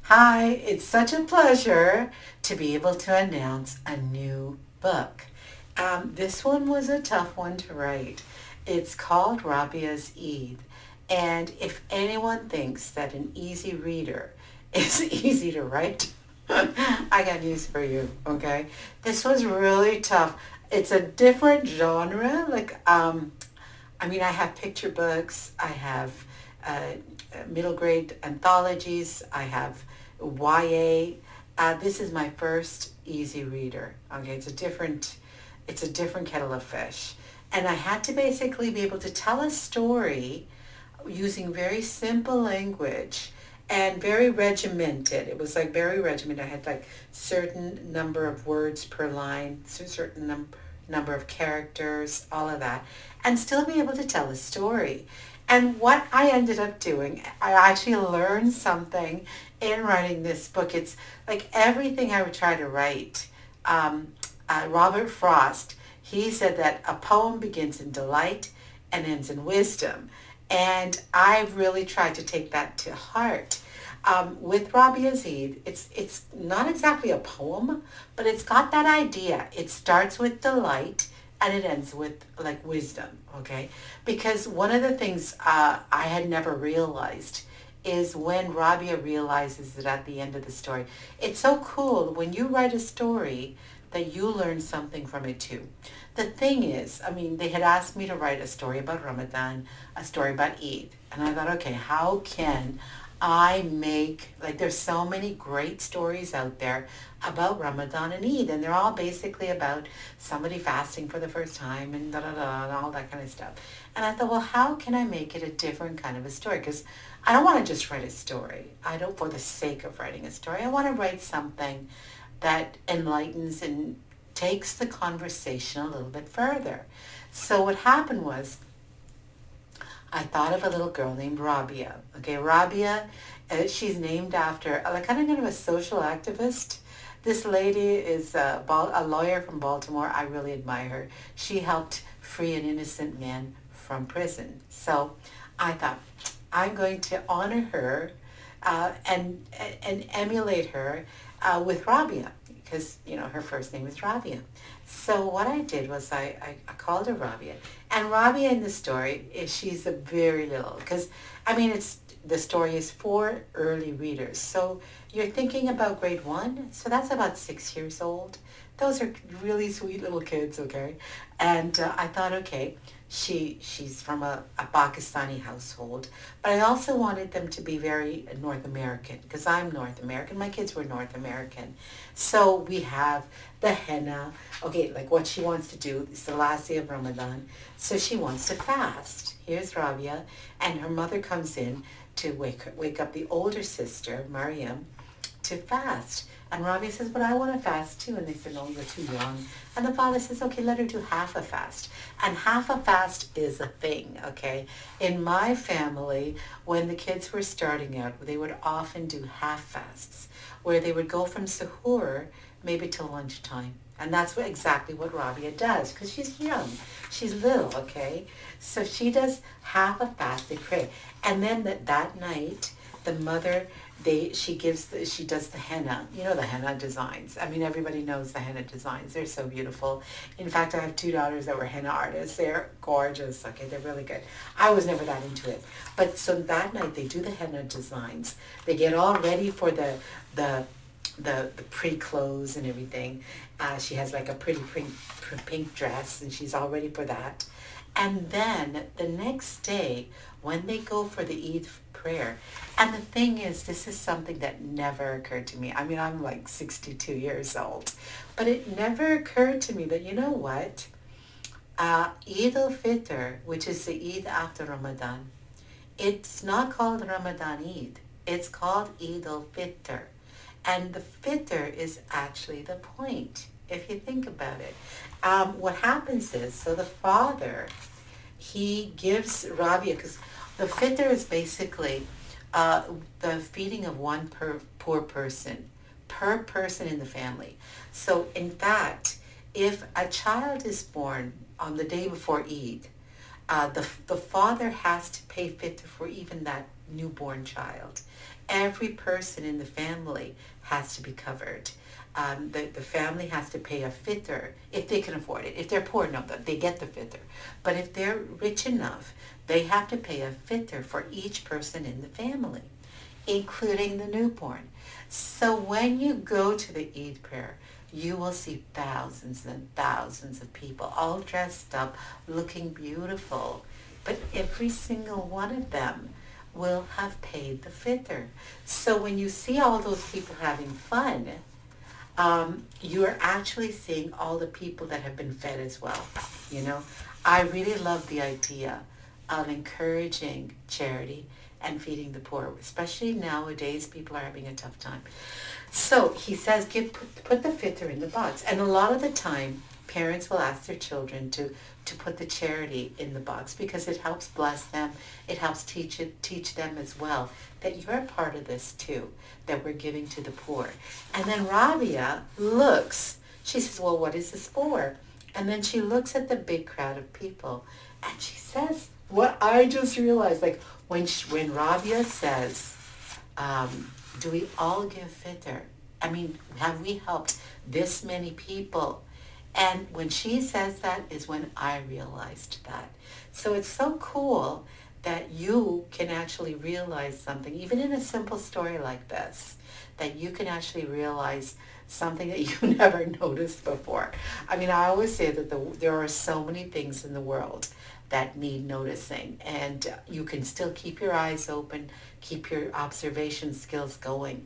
Hi, it's such a pleasure to be able to announce a new book. This one was a tough one to write. It's called Rabia's Eid. And if anyone thinks that an easy reader is easy to write, I got news for you, okay? This was really tough. It's a different genre. I have picture books. I have uh, middle grade anthologies. I have YA. This is my first easy reader. Okay, it's a different kettle of fish, and I had to basically be able to tell a story using very simple language and very regimented. It was like very regimented. I had like certain number of words per line, certain number of characters, all of that, and still be able to tell a story. And what I ended up doing, I actually learned something in writing this book. It's like everything I would try to write. Robert Frost, he said that a poem begins in delight and ends in wisdom. And I've really tried to take that to heart. With Rabia Zeid, it's not exactly a poem, but it's got that idea. It starts with delight and it ends with like wisdom, okay? Because one of the things I had never realized is when Rabia realizes it at the end of the story. It's so cool when you write a story that you learn something from it too. The thing is, I mean, they had asked me to write a story about Ramadan, a story about Eid. And I thought, okay, how can I make, like, there's so many great stories out there about Ramadan and Eid, and they're all basically about somebody fasting for the first time and da da da and all that kind of stuff. And I thought, well, how can I make it a different kind of a story? Because I don't want to just write a story. I don't for the sake of writing a story. I want to write something that enlightens and takes the conversation a little bit further. So what happened was I thought of a little girl named Rabia. Okay, Rabia, she's named after like kind of a social activist. This lady is a lawyer from Baltimore. I really admire her. She helped free an innocent man from prison. So I thought I'm going to honor her and emulate her with Rabia because her first name is Rabia. So what I did was I called her Rabia, and Rabia in the story is she's a very little because it's the story is for early readers. So you're thinking about grade one, so that's about 6 years old. Those are really sweet little kids, okay? And I thought, okay, she's from a Pakistani household, but I also wanted them to be very North American because I'm North American. My kids were North American. So we have the henna. Okay, like what she wants to do. It's the last day of Ramadan. So she wants to fast. Here's Rabia, and her mother comes in to wake up the older sister, Mariam, to fast. And Rabia says, but I want to fast too. And they said, no, you're too young. And the father says, okay, let her do half a fast. And half a fast is a thing, okay? In my family, when the kids were starting out, they would often do half fasts, where they would go from suhoor maybe till lunchtime. And that's exactly what Rabia does, because she's young. She's little, okay? So she does half a fast, they pray. And then that night, the mother she does the henna, the henna designs. Everybody knows the henna designs. They're so beautiful. In fact, I have two daughters that were henna artists. They're gorgeous. Okay, they're really good. I was never that into it, but so that night they do the henna designs. They get all ready for the the pretty clothes and everything. She has like a pretty pink dress, and she's all ready for that. And then the next day, when they go for the Eid prayer, and the thing is, this is something that never occurred to me. I'm like 62 years old, but it never occurred to me that, you know what? Eid al-Fitr, which is the Eid after Ramadan, it's not called Ramadan Eid. It's called Eid al-Fitr. And the Fitr is actually the point, if you think about it. What happens is, so the father, he gives Rabia, because the Fitr is basically the feeding of one poor person, per person in the family. So in fact, if a child is born on the day before Eid, the father has to pay Fitr for even that newborn child. every person in the family has to be covered. The family has to pay a fitr if they can afford it. If they're poor, no, they get the fitr. But if they're rich enough, they have to pay a fitr for each person in the family, including the newborn. So when you go to the Eid prayer, you will see thousands and thousands of people all dressed up, looking beautiful. But every single one of them will have paid the fitr. So when you see all those people having fun, you are actually seeing all the people that have been fed as well. You know, I really love the idea of encouraging charity and feeding the poor, especially nowadays. People are having a tough time. So he says, put the fitr in the box. And a lot of the time, parents will ask their children to put the charity in the box because it helps bless them. It helps teach them as well that you're a part of this too, that we're giving to the poor. And then Rabia looks, she says, well, what is this for? And then she looks at the big crowd of people and she says, what I just realized, like when Rabia says, do we all give fitr? I mean, have we helped this many people? And when she says that is when I realized that. So it's so cool that you can actually realize something, even in a simple story like this, that you can actually realize something that you never noticed before. I mean, I always say that there are so many things in the world that need noticing, and you can still keep your eyes open, keep your observation skills going,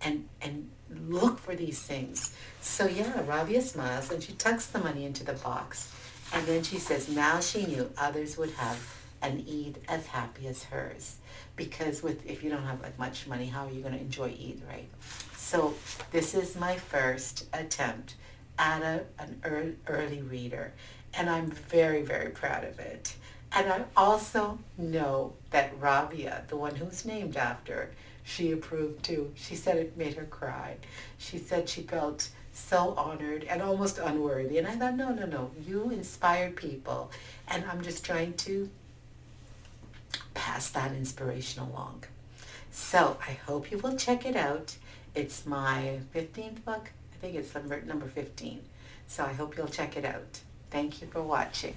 and look for these things. So yeah, Rabia smiles and she tucks the money into the box, and then she says now she knew others would have an Eid as happy as hers, because if you don't have like much money, how are you going to enjoy Eid, right? So this is my first attempt at an early reader, and I'm very, very proud of it. And I also know that Rabia, the one who's named after, she approved too. She said it made her cry. She said she felt so honored and almost unworthy. And I thought, no, you inspired people. And I'm just trying to pass that inspiration along. So I hope you will check it out. It's my 15th book. I think it's number 15. So I hope you'll check it out. Thank you for watching.